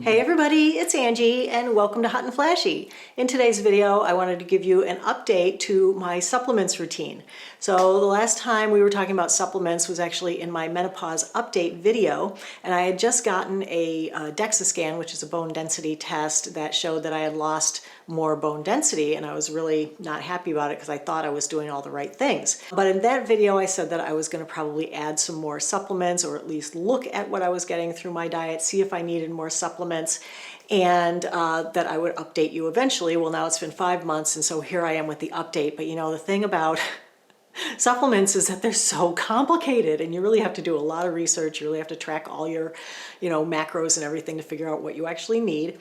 Hey everybody, it's Angie and welcome to Hot and Flashy. In today's video, I wanted to give you an update to my supplements routine. So the last time we were talking about supplements was actually in my menopause update video, and I had just gotten a DEXA scan, which is a bone density test that showed that I had lost more bone density, and I was really not happy about it because I thought I was doing all the right things. But in that video, I said that I was going to probably add some more supplements, or at least look at what I was getting through my diet, see if I needed more supplements, and that I would update you eventually. Well, now it's been 5 months, and so here I am with the update. But you know, the thing about supplements is that they're so complicated, and you really have to do a lot of research. You really have to track all your, macros and everything to figure out what you actually need.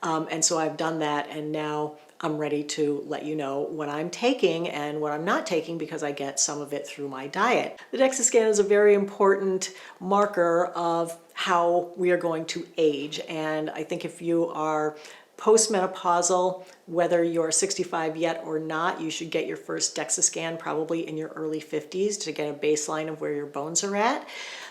And so I've done that, and now I'm ready to let you know what I'm taking and what I'm not taking because I get some of it through my diet. The DEXA scan is a very important marker of how we are going to age, and I think if you are postmenopausal, whether you're 65 yet or not, you should get your first DEXA scan probably in your early 50s to get a baseline of where your bones are at.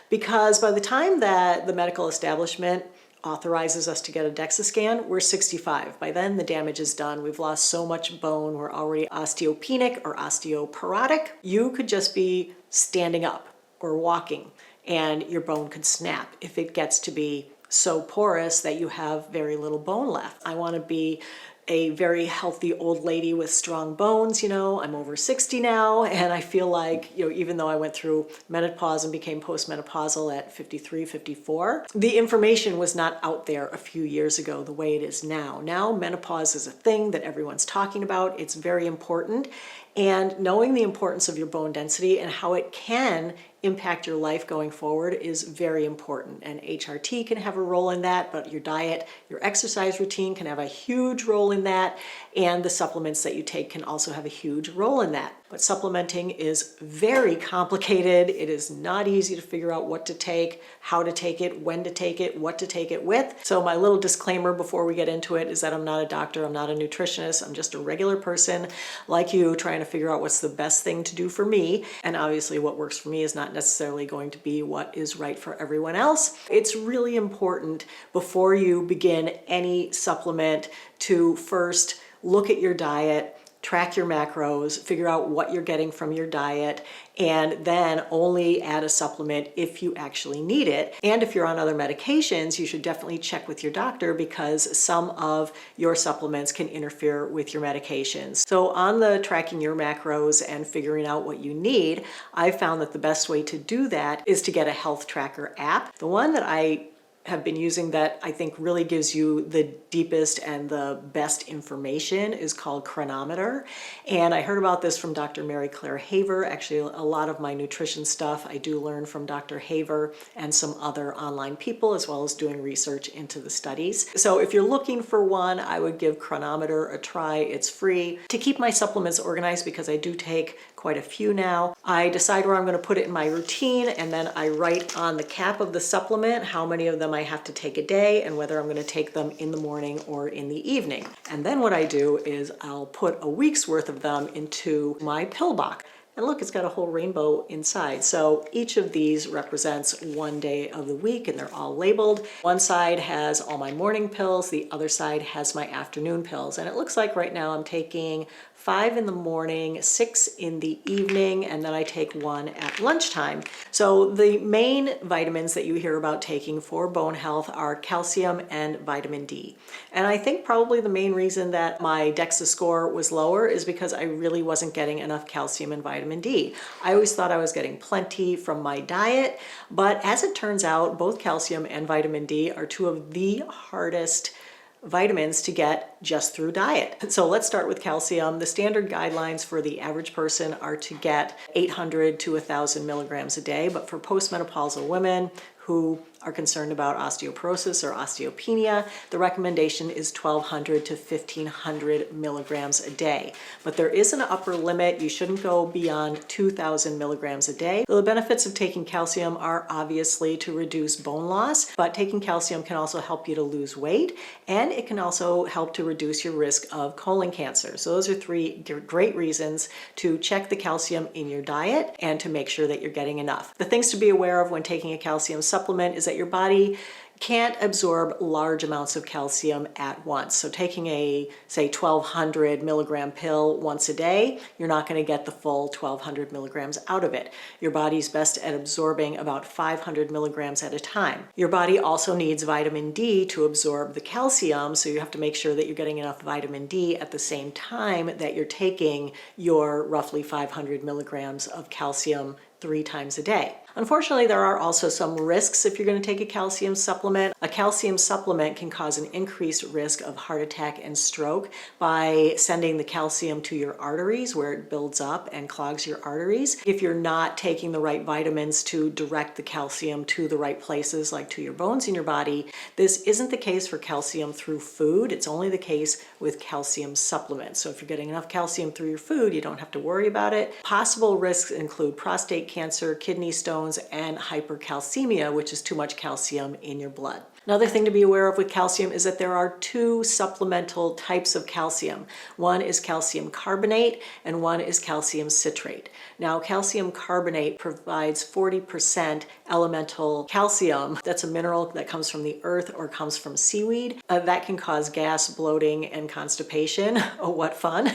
Because by the time that the medical establishment authorizes us to get a DEXA scan, we're 65. By then, the damage is done. We've lost so much bone. We're already osteopenic or osteoporotic. You could just be standing up or walking, and your bone could snap if it gets to be so porous that you have very little bone left. I want to be a very healthy old lady with strong bones. I'm over 60 now, and I feel like, even though I went through menopause and became postmenopausal at 53, 54, the information was not out there a few years ago the way it is now. Now menopause is a thing that everyone's talking about. It's very important, and knowing the importance of your bone density and how it can impact your life going forward is very important. And HRT can have a role in that, but your diet, your exercise routine can have a huge role in that, and the supplements that you take can also have a huge role in that. But supplementing is very complicated. It is not easy to figure out what to take, how to take it, when to take it, what to take it with. So my little disclaimer before we get into it is that I'm not a doctor, I'm not a nutritionist, I'm just a regular person like you trying to figure out what's the best thing to do for me. And obviously what works for me is not necessarily going to be what is right for everyone else. It's really important before you begin any supplement to first look at your diet, track your macros, figure out what you're getting from your diet, and then only add a supplement if you actually need it. And if you're on other medications, you should definitely check with your doctor because some of your supplements can interfere with your medications. So on the tracking your macros and figuring out what you need, I found that the best way to do that is to get a health tracker app. The one that I have been using that I think really gives you the deepest and the best information is called Chronometer. And I heard about this from Dr. Mary Claire Haver. Actually, a lot of my nutrition stuff I do learn from Dr. Haver and some other online people, as well as doing research into the studies. So if you're looking for one, I would give Chronometer a try. It's free. To keep my supplements organized, because I do take quite a few now, I decide where I'm going to put it in my routine, and then I write on the cap of the supplement how many of them I have to take a day and whether I'm going to take them in the morning or in the evening. And then what I do is I'll put a week's worth of them into my pill box. And look, it's got a whole rainbow inside. So each of these represents one day of the week, and they're all labeled. One side has all my morning pills, the other side has my afternoon pills. And it looks like right now I'm taking 5 in the morning, 6 in the evening, and then I take 1 at lunchtime. So the main vitamins that you hear about taking for bone health are calcium and vitamin D. And I think probably the main reason that my DEXA score was lower is because I really wasn't getting enough calcium and vitamin D. I always thought I was getting plenty from my diet, but as it turns out, both calcium and vitamin D are two of the hardest vitamins to get just through diet. So let's start with calcium. The standard guidelines for the average person are to get 800 to 1,000 milligrams a day, but for postmenopausal women who are concerned about osteoporosis or osteopenia, the recommendation is 1,200 to 1,500 milligrams a day. But there is an upper limit. You shouldn't go beyond 2,000 milligrams a day. So the benefits of taking calcium are obviously to reduce bone loss, but taking calcium can also help you to lose weight, and it can also help to reduce your risk of colon cancer. So those are 3 great reasons to check the calcium in your diet and to make sure that you're getting enough. The things to be aware of when taking a calcium supplement is that your body can't absorb large amounts of calcium at once. So taking a, say, 1200 milligram pill once a day, you're not going to get the full 1200 milligrams out of it. Your body's best at absorbing about 500 milligrams at a time. Your body also needs vitamin D to absorb the calcium, so you have to make sure that you're getting enough vitamin D at the same time that you're taking your roughly 500 milligrams of calcium 3 times a day. Unfortunately, there are also some risks if you're going to take a calcium supplement. A calcium supplement can cause an increased risk of heart attack and stroke by sending the calcium to your arteries where it builds up and clogs your arteries. If you're not taking the right vitamins to direct the calcium to the right places, like to your bones in your body, this isn't the case for calcium through food. It's only the case with calcium supplements. So if you're getting enough calcium through your food, you don't have to worry about it. Possible risks include prostate cancer, kidney stones, and hypercalcemia, which is too much calcium in your blood. Another thing to be aware of with calcium is that there are 2 supplemental types of calcium. One is calcium carbonate and one is calcium citrate. Now, calcium carbonate provides 40% elemental calcium. That's a mineral that comes from the earth or comes from seaweed. That can cause gas, bloating, and constipation. Oh, what fun.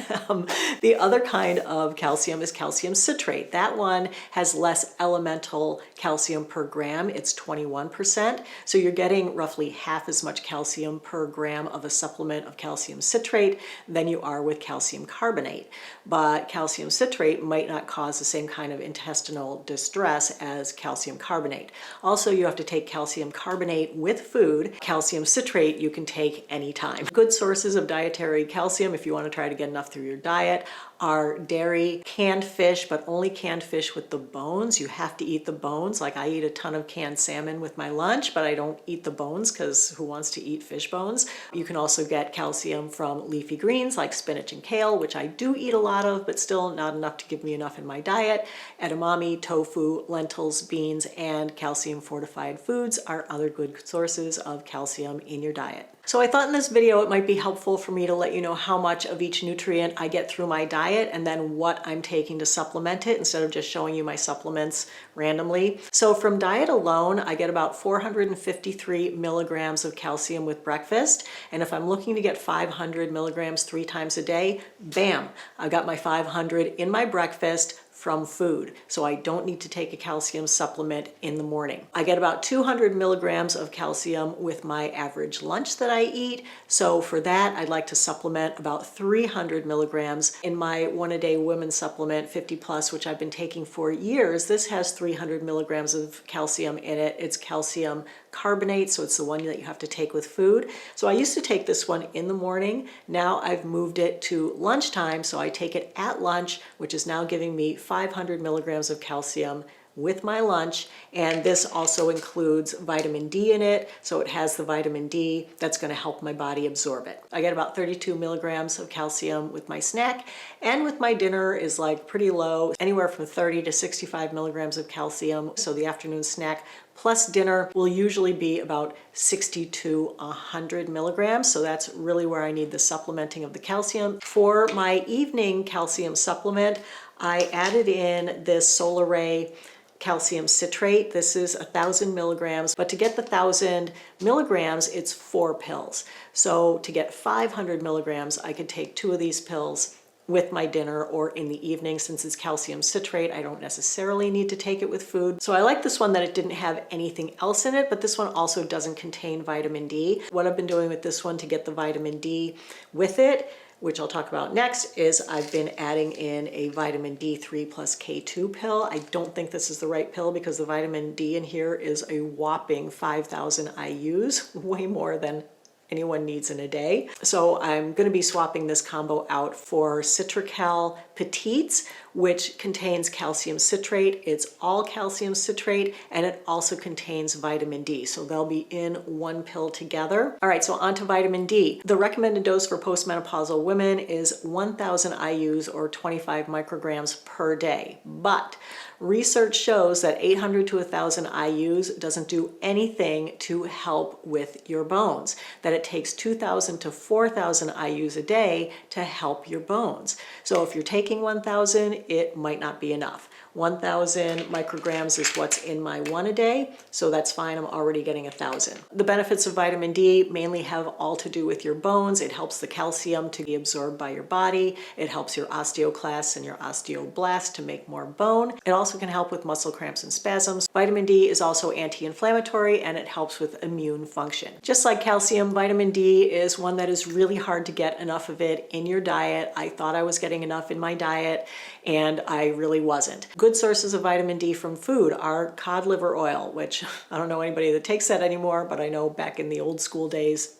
The other kind of calcium is calcium citrate. That one has less elemental calcium per gram. It's 21%. So you're getting roughly half as much calcium per gram of a supplement of calcium citrate than you are with calcium carbonate. But calcium citrate might not cause the same kind of intestinal distress as calcium carbonate. Also, you have to take calcium carbonate with food. Calcium citrate you can take anytime. Good sources of dietary calcium, if you want to try to get enough through your diet, are dairy, canned fish, but only canned fish with the bones. You have to eat the bones. Like, I eat a ton of canned salmon with my lunch, but I don't eat the bones because who wants to eat fish bones? You can also get calcium from leafy greens like spinach and kale, which I do eat a lot of, but still not enough to give me enough in my diet. Edamame, tofu, lentils, beans, and calcium fortified foods are other good sources of calcium in your diet. So I thought in this video it might be helpful for me to let you know how much of each nutrient I get through my diet and then what I'm taking to supplement it instead of just showing you my supplements randomly. So from diet alone, I get about 453 milligrams of calcium with breakfast. And if I'm looking to get 500 milligrams 3 times a day, bam, I've got my 500 in my breakfast from food. So I don't need to take a calcium supplement in the morning. I get about 200 milligrams of calcium with my average lunch that I eat. So for that, I'd like to supplement about 300 milligrams in my 1-a-day women's supplement 50 plus, which I've been taking for years. This has 300 milligrams of calcium in it. It's calcium carbonate, so it's the one that you have to take with food. So I used to take this one in the morning. Now I've moved it to lunchtime, so I take it at lunch, which is now giving me 500 milligrams of calcium with my lunch, and this also includes vitamin D in it, so it has the vitamin D that's going to help my body absorb it. I get about 32 milligrams of calcium with my snack, and with my dinner is like pretty low, anywhere from 30 to 65 milligrams of calcium. So the afternoon snack plus dinner will usually be about 60 to 100 milligrams. So that's really where I need the supplementing of the calcium. For my evening calcium supplement, I added in this Solar Ray calcium citrate. This is 1,000 milligrams, but to get the 1,000 milligrams, it's 4 pills. So to get 500 milligrams, I could take 2 of these pills with my dinner or in the evening. Since it's calcium citrate, I don't necessarily need to take it with food. So I like this one that it didn't have anything else in it, but this one also doesn't contain vitamin D. What I've been doing with this one to get the vitamin D with it, which I'll talk about next, is I've been adding in a vitamin D3 plus K2 pill. I don't think this is the right pill because the vitamin D in here is a whopping 5,000 IUs, way more than anyone needs in a day. So I'm going to be swapping this combo out for Citracal Petites, which contains calcium citrate. It's all calcium citrate, and it also contains vitamin D. So they'll be in one pill together. All right, so on to vitamin D. The recommended dose for postmenopausal women is 1,000 IUs or 25 micrograms per day. But research shows that 800 to 1,000 IUs doesn't do anything to help with your bones, that it takes 2,000 to 4,000 IUs a day to help your bones. So if you're taking 1,000, it might not be enough. 1,000 micrograms is what's in my one a day, so that's fine. I'm already getting 1,000. The benefits of vitamin D mainly have all to do with your bones. It helps the calcium to be absorbed by your body. It helps your osteoclasts and your osteoblasts to make more bone. It also can help with muscle cramps and spasms. Vitamin D is also anti-inflammatory and it helps with immune function. Just like calcium, vitamin D is one that is really hard to get enough of it in your diet. I thought I was getting enough in my diet and I really wasn't. Good sources of vitamin D from food are cod liver oil, which I don't know anybody that takes that anymore, but I know back in the old school days,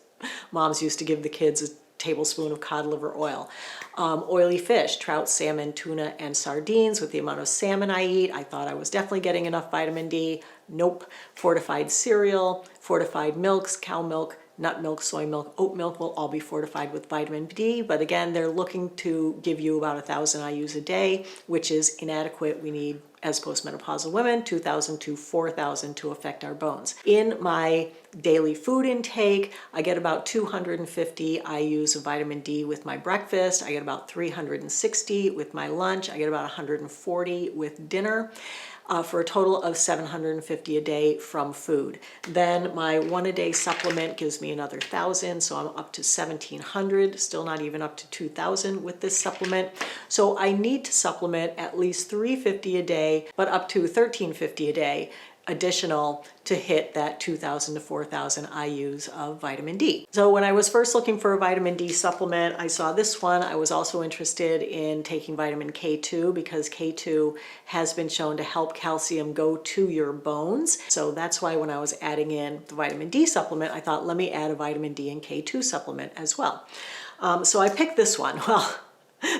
moms used to give the kids a tablespoon of cod liver oil. Oily fish, trout, salmon, tuna, and sardines. With the amount of salmon I eat, I thought I was definitely getting enough vitamin D. Nope. Fortified cereal, fortified milks, cow milk, nut milk, soy milk, oat milk will all be fortified with vitamin D, but again, they're looking to give you about 1,000 IUs a day, which is inadequate. We need, as postmenopausal women, 2,000 to 4,000 to affect our bones. In my daily food intake, I get about 250 IUs of vitamin D with my breakfast. I get about 360 with my lunch. I get about 140 with dinner. For a total of 750 a day from food. Then my one a day supplement gives me another 1,000, so I'm up to 1,700, still not even up to 2,000 with this supplement. So I need to supplement at least 350 a day, but up to 1,350 a day additional to hit that 2,000 to 4,000 IUs of vitamin D. So when I was first looking for a vitamin D supplement, I saw this one. I was also interested in taking vitamin K2 because K2 has been shown to help calcium go to your bones. So that's why when I was adding in the vitamin D supplement, I thought, let me add a vitamin D and K2 supplement as well. So I picked this one. Well,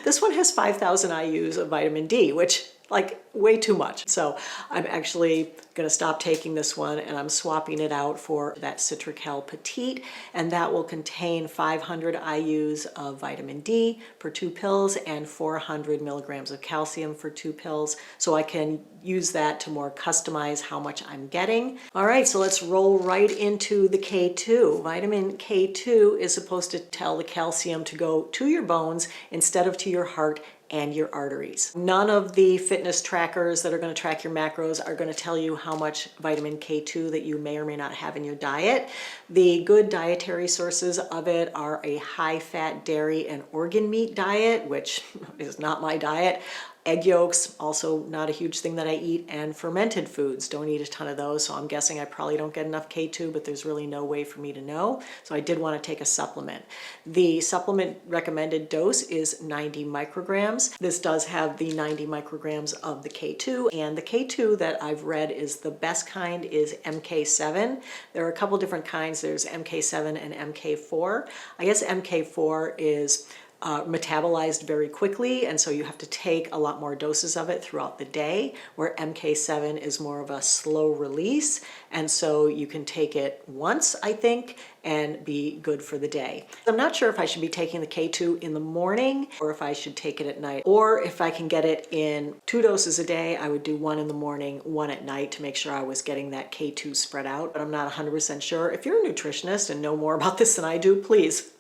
this one has 5,000 IUs of vitamin D, which like way too much. So I'm actually gonna stop taking this one and I'm swapping it out for that Citrical Petite, and that will contain 500 IUs of vitamin D per 2 pills and 400 milligrams of calcium for 2 pills. So I can use that to more customize how much I'm getting. All right, so let's roll right into the K2. Vitamin K2 is supposed to tell the calcium to go to your bones instead of to your heart and your arteries. None of the fitness trackers that are going to track your macros are going to tell you how much vitamin K2 that you may or may not have in your diet. The good dietary sources of it are a high-fat dairy and organ meat diet, which is not my diet. Egg yolks, also not a huge thing that I eat, and fermented foods. Don't eat a ton of those, so I'm guessing I probably don't get enough K2, but there's really no way for me to know. So I did want to take a supplement. The supplement recommended dose is 90 micrograms. This does have the 90 micrograms of the K2, and the K2 that I've read is the best kind is MK7. There are a couple different kinds. There's MK7 and MK4. I guess MK4 is metabolized very quickly, and so you have to take a lot more doses of it throughout the day, where MK7 is more of a slow release, and so you can take it once, I think, and be good for the day. I'm not sure if I should be taking the K2 in the morning or if I should take it at night, or if I can get it in 2 doses a day, I would do 1 in the morning, 1 at night to make sure I was getting that K2 spread out, but I'm not 100% sure. If you're a nutritionist and know more about this than I do, please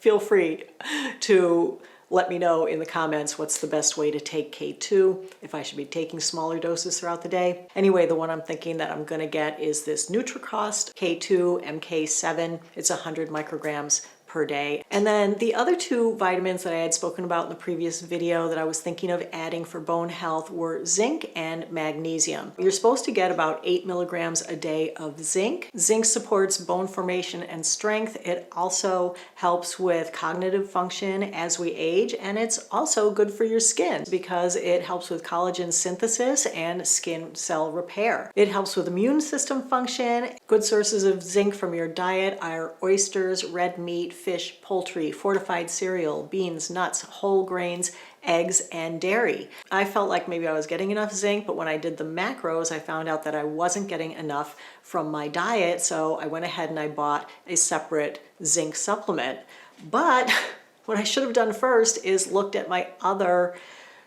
feel free to let me know in the comments what's the best way to take K2, if I should be taking smaller doses throughout the day. Anyway, the one I'm thinking that I'm gonna get is this NutriCost K2 MK7. It's 100 micrograms per day. And then the other 2 vitamins that I had spoken about in the previous video that I was thinking of adding for bone health were zinc and magnesium. You're supposed to get about 8 milligrams a day of zinc. Zinc supports bone formation and strength. It also helps with cognitive function as we age, and it's also good for your skin because it helps with collagen synthesis and skin cell repair. It helps with immune system function. Good sources of zinc from your diet are oysters, red meat, fish, poultry, fortified cereal, beans, nuts, whole grains, eggs, and dairy. I felt like maybe I was getting enough zinc, but when I did the macros, I found out that I wasn't getting enough from my diet, so I went ahead and I bought a separate zinc supplement. But what I should have done first is looked at my other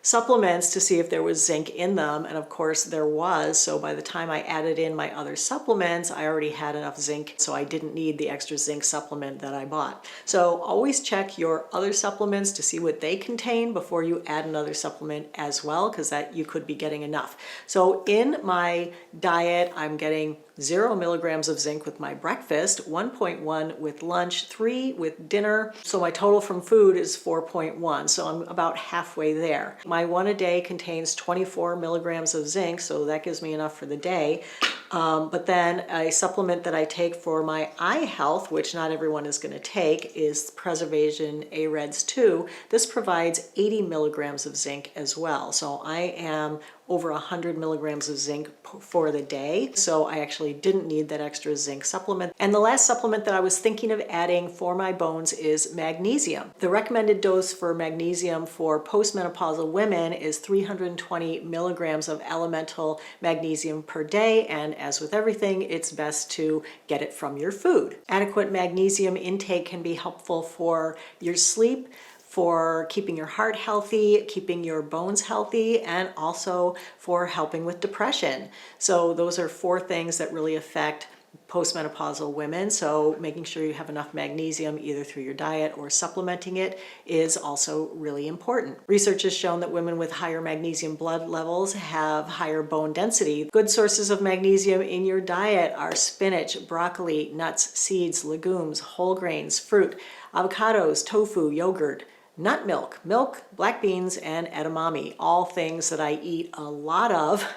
supplements to see if there was zinc in them, and of course there was. So by the time I added in my other supplements, I already had enough zinc, so I didn't need the extra zinc supplement that I bought. So always check your other supplements to see what they contain before you add another supplement as well, because that you could be getting enough. So in my diet, I'm getting 0 milligrams of zinc with my breakfast, 1.1 with lunch, 3 with dinner. So my total from food is 4.1. So I'm about halfway there. My one a day contains 24 milligrams of zinc, so that gives me enough for the day. But then a supplement that I take for my eye health, which not everyone is going to take, is Preservation AREDS 2. This provides 80 milligrams of zinc as well. So I am over 100 milligrams of zinc for the day. So I actually didn't need that extra zinc supplement. And the last supplement that I was thinking of adding for my bones is magnesium. The recommended dose for magnesium for postmenopausal women is 320 milligrams of elemental magnesium per day. And as with everything, it's best to get it from your food. Adequate magnesium intake can be helpful for your sleep, for keeping your heart healthy, keeping your bones healthy, and also for helping with depression. So those are 4 things that really affect postmenopausal women. So making sure you have enough magnesium either through your diet or supplementing it is also really important. Research has shown that women with higher magnesium blood levels have higher bone density. Good sources of magnesium in your diet are spinach, broccoli, nuts, seeds, legumes, whole grains, fruit, avocados, tofu, yogurt, nut milk, milk, black beans, and edamame, all things that I eat a lot of,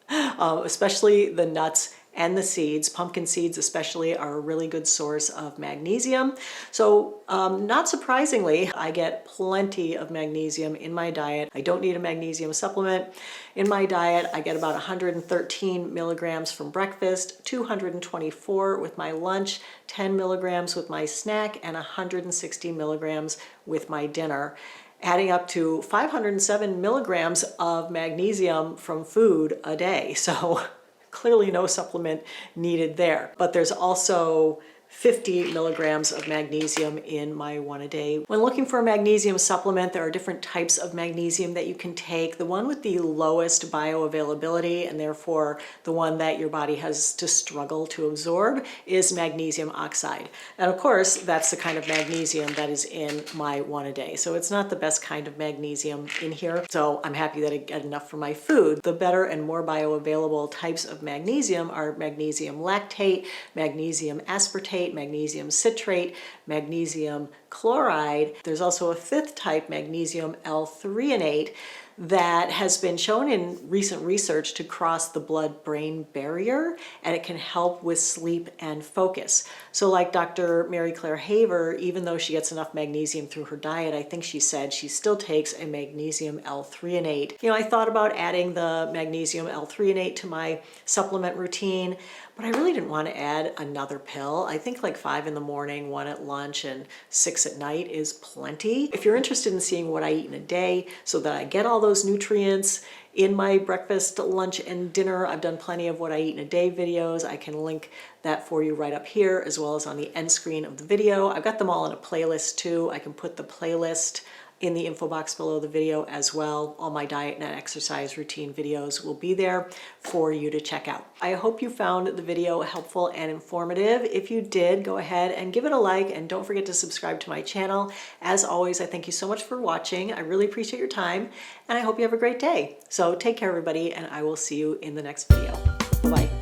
especially the nuts and the seeds. Pumpkin seeds especially are a really good source of magnesium. So not surprisingly, I get plenty of magnesium in my diet. I don't need a magnesium supplement. In my diet, I get about 113 milligrams from breakfast, 224 with my lunch, 10 milligrams with my snack, and 160 milligrams with my dinner, adding up to 507 milligrams of magnesium from food a day. So clearly no supplement needed there. But there's also 50 milligrams of magnesium in my one a day. When looking for a magnesium supplement, there are different types of magnesium that you can take. The one with the lowest bioavailability, and therefore the one that your body has to struggle to absorb, is magnesium oxide. And of course, that's the kind of magnesium that is in my one a day. So it's not the best kind of magnesium in here. So I'm happy that I get enough for my food. The better and more bioavailable types of magnesium are magnesium lactate, magnesium aspartate, magnesium citrate, magnesium chloride. There's also a 5th type, magnesium L-threonate, that has been shown in recent research to cross the blood-brain barrier, and it can help with sleep and focus. So like Dr. Mary Claire Haver, even though she gets enough magnesium through her diet, I think she said she still takes a magnesium L-threonate. You know, I thought about adding the magnesium L-threonate to my supplement routine, but I really didn't want to add another pill. I think like 5 in the morning, 1 at lunch, and 6 at night is plenty. If you're interested in seeing what I eat in a day so that I get all those nutrients in my breakfast, lunch, and dinner, I've done plenty of what I eat in a day videos. I can link that for you right up here, as well as on the end screen of the video. I've got them all in a playlist too. I can put the playlist in the info box below the video as well. All my diet and exercise routine videos will be there for you to check out. I hope you found the video helpful and informative. If you did, go ahead and give it a like, and don't forget to subscribe to my channel. As always, I thank you so much for watching. I really appreciate your time, and I hope you have a great day. So take care, everybody, and I will see you in the next video. Bye-bye.